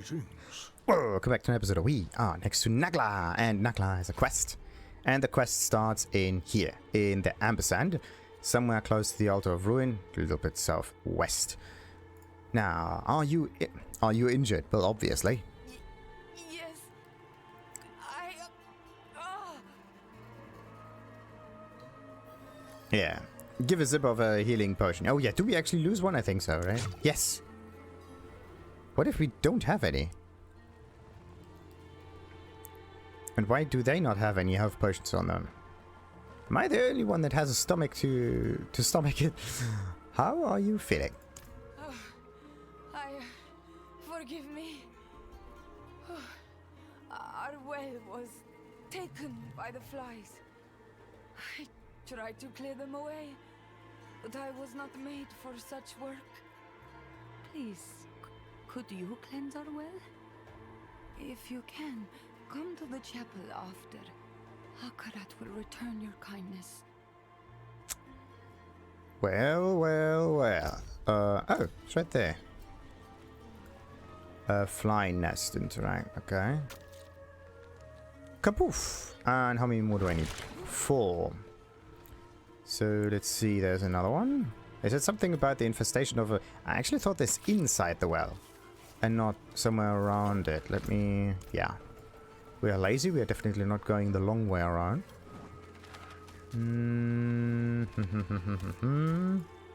Greetings. Welcome back to an episode of We Are Next to Naglaa, and Naglaa has a quest. And the quest starts in here, in the ampersand, somewhere close to the Altar of Ruin, a little bit southwest. Now, are you injured? Well, obviously. Yes. Yeah. Give a sip of a healing potion. Oh yeah, do we actually lose one? I think so, right? Yes. What if we don't have any? And why do they not have any health potions on them? Am I the only one that has a stomach to stomach it? How are you feeling? Forgive me. Our well was taken by the flies. I tried to clear them away, but I was not made for such work. Please, could you cleanse our well? If you can, come to the chapel after. Akarat will return your kindness. Well. Oh, it's right there. Fly nest interact, okay. Kapoof! And how many more do I need? 4. So let's see, there's another one. Is it something about the infestation of a... I actually thought this inside the well and not somewhere around it. Let me... Yeah. We are lazy, we are definitely not going the long way around.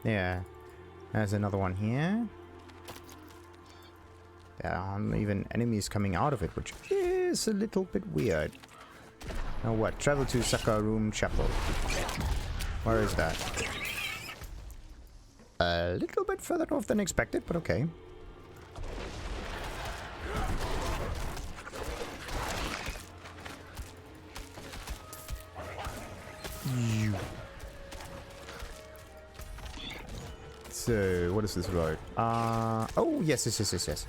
Yeah. There's another one here. There aren't even enemies coming out of it, which is a little bit weird. Now what? Travel to Zakarum Chapel. Where is that? A little bit further north than expected, but okay. So, what is this road? Oh, yes.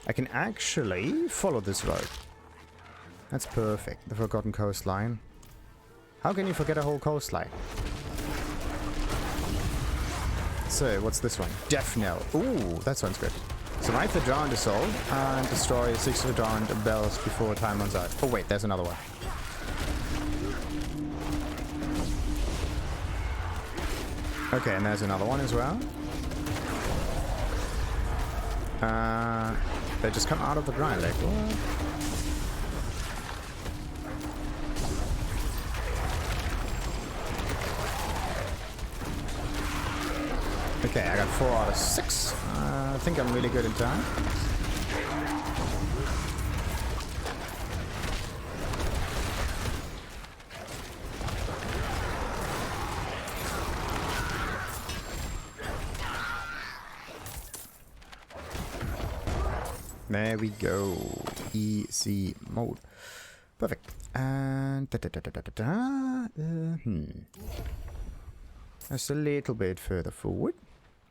I can actually follow this road. That's perfect. The forgotten coastline. How can you forget a whole coastline? So, what's this one? Death Knell. Ooh, that sounds good. Survive the drowned assault and destroy 6 of the drowned bells before time runs out. Oh wait, there's another one. Okay, and there's another one as well. They just come out of the ground, like, what? Okay, I got 4 out of 6. I think I'm really good in time. There we go. Easy mode. Perfect. And just a little bit further forward.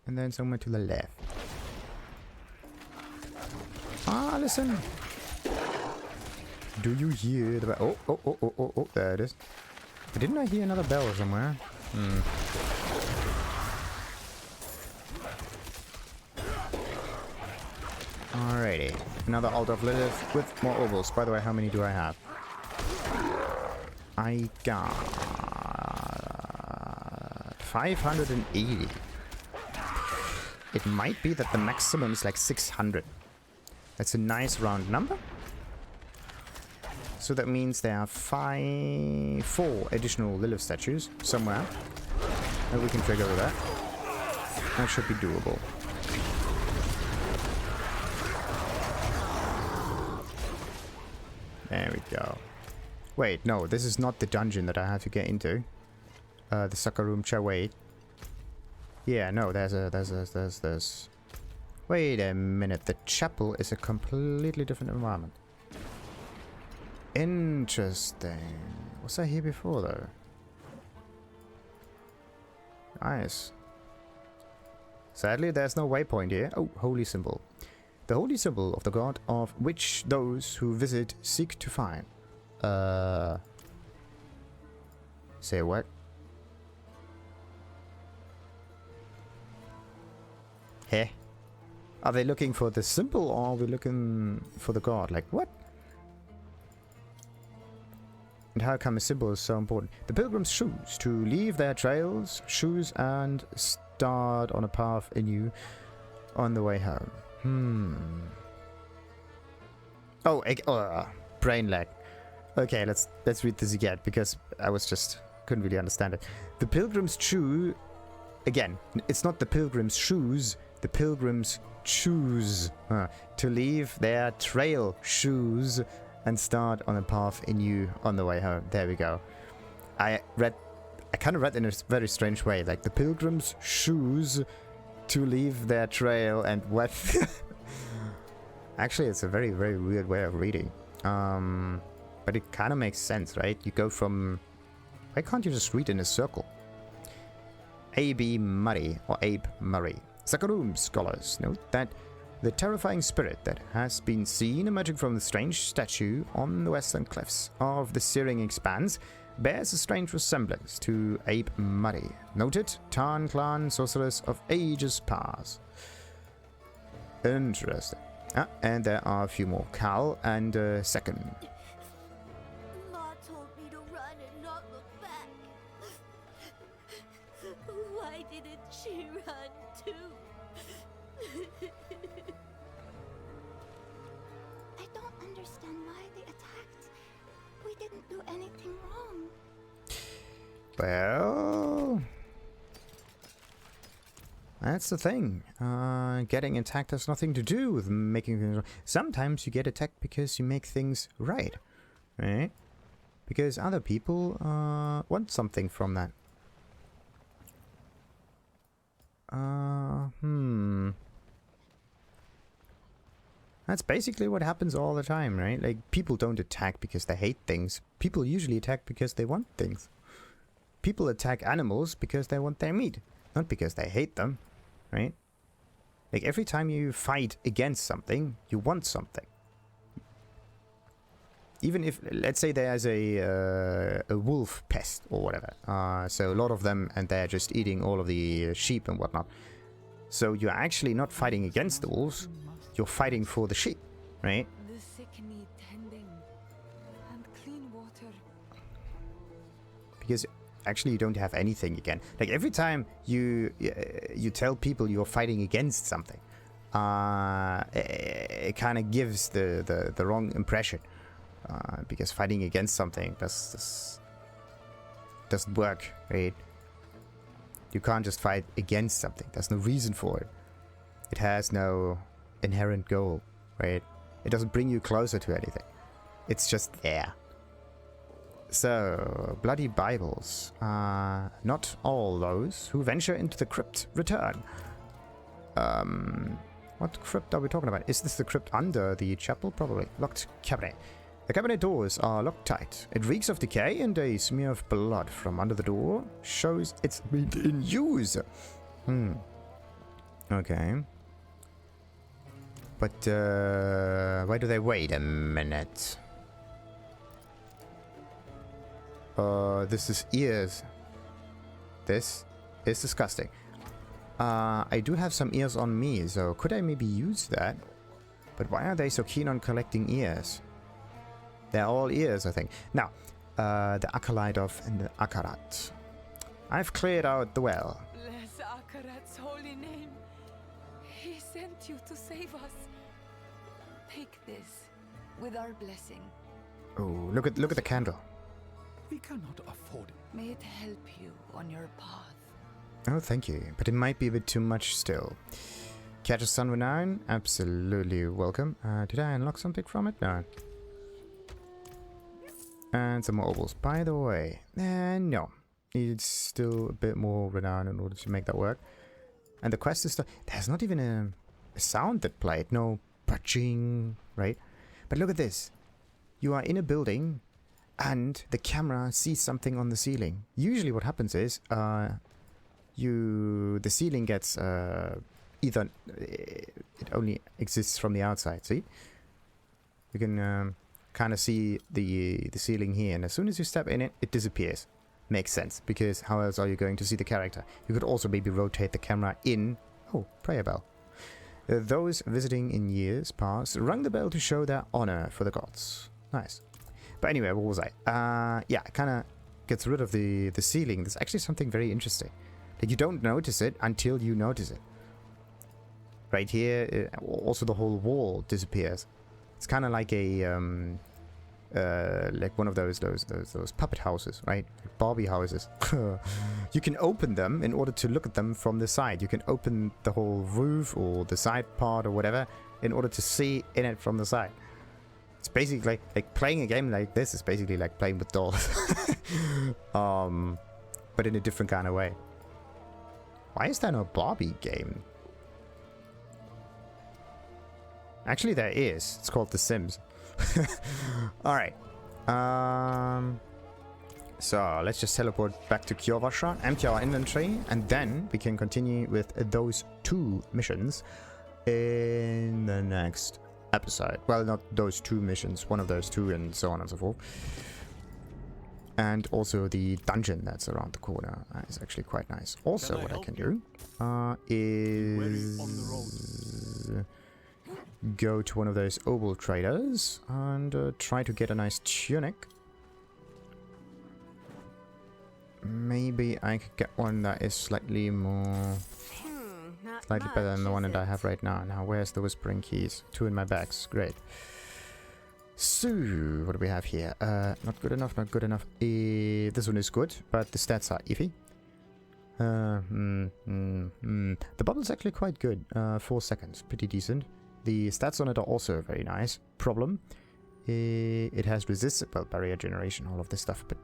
And then somewhere to the left. Ah, listen. Do you hear the bell? Oh, there it is. Didn't I hear another bell somewhere? Alrighty. Another Altar of Lilith with more ovals. By the way, how many do I have? I got 580. It might be that the maximum is like 600. That's a nice round number. So that means there are 4 additional Lilith statues somewhere. And we can trigger with that. That should be doable. There we go. Wait, no, this is not the dungeon that I have to get into. The Zakarum Chapel. Wait. Yeah, no, there's. Wait a minute, the chapel is a completely different environment. Interesting. Was I here before, though? Nice. Sadly, there's no waypoint here. Oh, holy symbol. The holy symbol of the god of which those who visit seek to find. Say what? Heh. Are they looking for the symbol or are we looking for the god? Like, what? And how come a symbol is so important? The pilgrims choose to leave their trails, shoes, and start on a path anew on the way home. Oh, brain lag. Okay, let's read this again because I couldn't really understand it. The pilgrims choose. Again, it's not the pilgrims' shoes. The pilgrims choose to leave their trail shoes and start on a path anew on the way home. There we go. I kind of read in a very strange way, like the pilgrims choose to leave their trail and what? Actually, it's a very, very weird way of reading. But it kind of makes sense, right? You go from... Why can't you just read in a circle? A.B. Murray, or Abe Murray. Zakarum scholars note that the terrifying spirit that has been seen emerging from the strange statue on the western cliffs of the Searing Expanse bears a strange resemblance to Abe Murray, noted Tarn clan sorceress of ages past. Interesting. And there are a few more. Cal and Second. Ma told me to run and not look back. Why didn't she run too? I don't understand why they attacked. We didn't do anything wrong. Well... That's the thing. Getting attacked has nothing to do with making things right. Sometimes you get attacked because you make things right. Right? Because other people want something from that. That's basically what happens all the time, right? Like, people don't attack because they hate things. People usually attack because they want things. People attack animals because they want their meat. Not because they hate them, right? Like, every time you fight against something, you want something. Even if, let's say there's a wolf pest or whatever. So a lot of them, and they're just eating all of the sheep and whatnot. So you're actually not fighting against the wolves, you're fighting for the sheep, right? The sick need tending and clean water. Because actually you don't have anything again. Like, every time you tell people you're fighting against something, it kind of gives the wrong impression. Because fighting against something doesn't work, right? You can't just fight against something. There's no reason for it. It has no inherent goal, right? It doesn't bring you closer to anything. It's just there. So, bloody Bibles. Not all those who venture into the crypt return. What crypt are we talking about? Is this the crypt under the chapel? Probably. Locked cabinet. The cabinet doors are locked tight. It reeks of decay, and a smear of blood from under the door shows it's been in use. Okay. But, why do they wait a minute? This is ears. This is disgusting. I do have some ears on me, so could I maybe use that? But why are they so keen on collecting ears? They're all ears, I think. Now, the acolyte of the Akarat. I've cleared out the well. Bless Akarat's holy name. He sent you to save us. Take this with our blessing. Oh, look at the candle. We cannot afford it. May it help you on your path. Oh, thank you. But it might be a bit too much still. Catch a sun renown? Absolutely welcome. Did I unlock something from it? No. And some more opals. By the way, no. It's still a bit more renown in order to make that work. And the quest is still... There's not even a sound that played. No patching, right? But look at this. You are in a building and the camera sees something on the ceiling. Usually what happens is the ceiling gets either... It only exists from the outside, see? You can... kind of see the ceiling here, and as soon as you step in it, it disappears. Makes sense, because how else are you going to see the character? You could also maybe rotate the camera in. Oh, prayer bell. Those visiting in years past rung the bell to show their honor for the gods. Nice. But anyway, what was I? Yeah, it kind of gets rid of the ceiling. There's actually something very interesting. Like, you don't notice it until you notice it. Right here, also the whole wall disappears. It's kind of like a like one of those puppet houses, right? Barbie houses. You can open them in order to look at them from the side. You can open the whole roof or the side part or whatever in order to see in it from the side. It's basically like playing a game like this is basically like playing with dolls. But in a different kind of way. Why is there no Barbie game? Actually, there is. It's called The Sims. Alright. So, let's just teleport back to Kyovasha, empty our inventory, and then we can continue with those 2 missions in the next episode. Well, not those 2 missions, one of those 2 and so on and so forth. And also the dungeon that's around the corner is actually quite nice. Also, what I can do is go to one of those oval traders and try to get a nice tunic. Maybe I could get one that is slightly more... slightly better than the one that I have right now. Now, where's the Whispering Keys? 2 in my bags. Great. So, what do we have here? Not good enough, not good enough. This one is good, but the stats are iffy. The bubble's actually quite good. 4 seconds. Pretty decent. The stats on it are also very nice. Problem. It has resist... well, barrier generation, all of this stuff, but...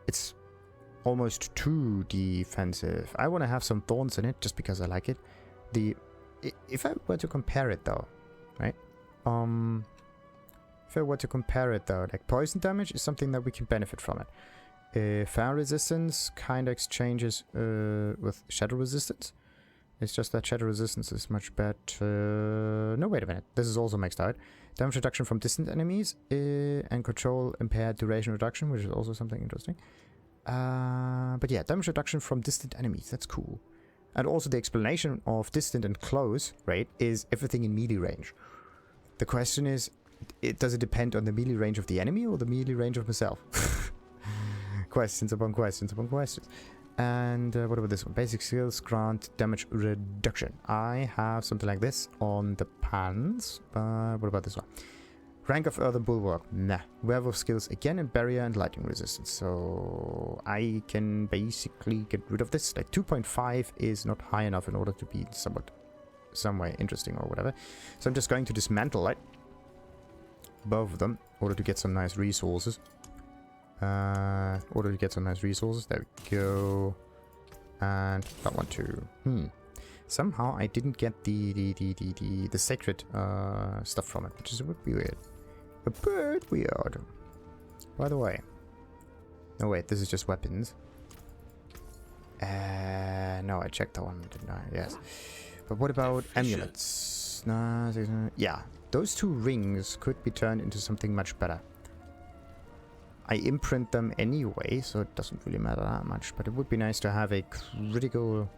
it's almost too defensive. I want to have some thorns in it, just because I like it. If I were to compare it, though, right? If I were to compare it, though, like, poison damage is something that we can benefit from it. Fire resistance kind of exchanges with shadow resistance. It's just that shadow resistance is much better. No, wait a minute. This is also maxed out. Damage reduction from distant enemies and control impaired duration reduction, which is also something interesting. But yeah, damage reduction from distant enemies. That's cool. And also the explanation of distant and close, right, is everything in melee range. The question is, does it depend on the melee range of the enemy or the melee range of myself? Questions upon questions upon questions. And what about this one? Basic skills grant damage reduction. I have something like this on the pants. What about this one? Rank of Earthen Bulwark. Nah. Werewolf skills again and barrier and lightning resistance. So I can basically get rid of this. Like 2.5 is not high enough in order to be some way interesting or whatever. So I'm just going to dismantle it. Both of them. In order to get some nice resources. There we go. And that one too. Somehow I didn't get the sacred stuff from it, which is a bit weird. A bit weird. By the way. No, wait, this is just weapons. No, I checked that one, didn't I? Yes. But what about amulets? Yeah, those 2 rings could be turned into something much better. I imprint them anyway, so it doesn't really matter that much. But it would be nice to have a critical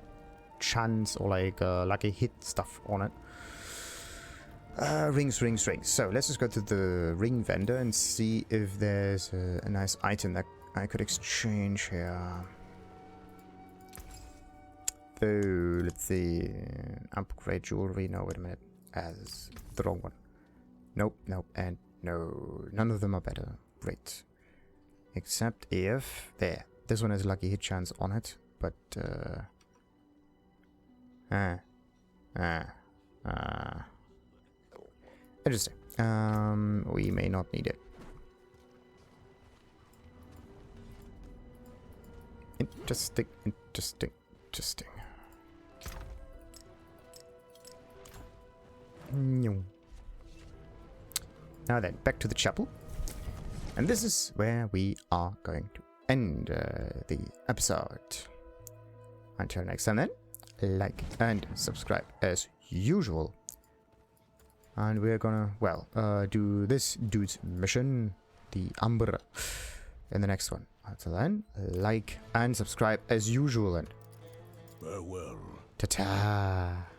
chance or like lucky hit stuff on it. Rings. So let's just go to the ring vendor and see if there's a nice item that I could exchange here. So let's see. Upgrade jewelry. No, wait a minute. As the wrong one. Nope, and no. None of them are better. Great. Except if... there. This one has lucky hit chance on it, but... interesting. We may not need it. Interesting. Now then, back to the chapel. And this is where we are going to end the episode. Until next time then, like and subscribe as usual. And we're gonna, well, do this dude's mission, the Umbra, in the next one. Until then, like and subscribe as usual. And Farewell. Ta-ta.